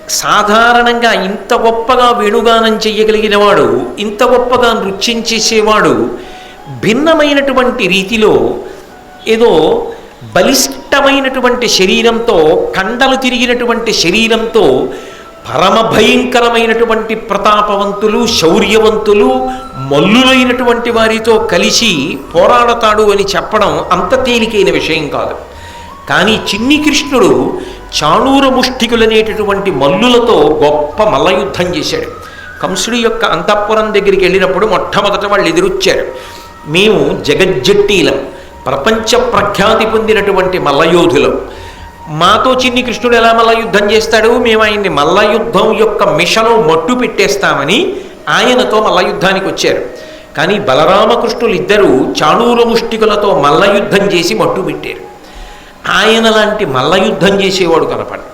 సాధారణంగా ఇంత గొప్పగా వేణుగానం చెయ్యగలిగిన వాడు, ఇంత గొప్పగా నృత్యం చేసేవాడు భిన్నమైనటువంటి రీతిలో ఏదో బలిష్టమైనటువంటి శరీరంతో, కండలు తిరిగినటువంటి శరీరంతో పరమ భయంకరమైనటువంటి ప్రతాపవంతులు, శౌర్యవంతులు, మల్లులైనటువంటి వారితో కలిసి పోరాడతాడు అని చెప్పడం అంత తేలికైన విషయం కాదు. కానీ చిన్ని కృష్ణుడు చాణూర ముష్టికులనేటటువంటి మల్లులతో గొప్ప మల్లయుద్ధం చేశాడు. కంసుడి యొక్క అంతఃపురం దగ్గరికి వెళ్ళినప్పుడు మొట్టమొదట వాళ్ళు ఎదురొచ్చారు. మేము జగజ్జట్టీలం, ప్రపంచ ప్రఖ్యాతి పొందినటువంటి మల్లయోధులం, మాతో చిన్ని కృష్ణుడు ఎలా మల్లయుద్ధం చేస్తాడు, మేము ఆయన్ని మల్లయుద్ధం యొక్క మిషను మట్టు పెట్టేస్తామని ఆయనతో మల్లయుద్ధానికి వచ్చారు. కానీ బలరామకృష్ణులు ఇద్దరూ చాణూర ముష్టికులతో మల్లయుద్ధం చేసి మట్టు పెట్టారు. ఆయన లాంటి మల్లయుద్ధం చేసేవాడు కనపడ్డాడు.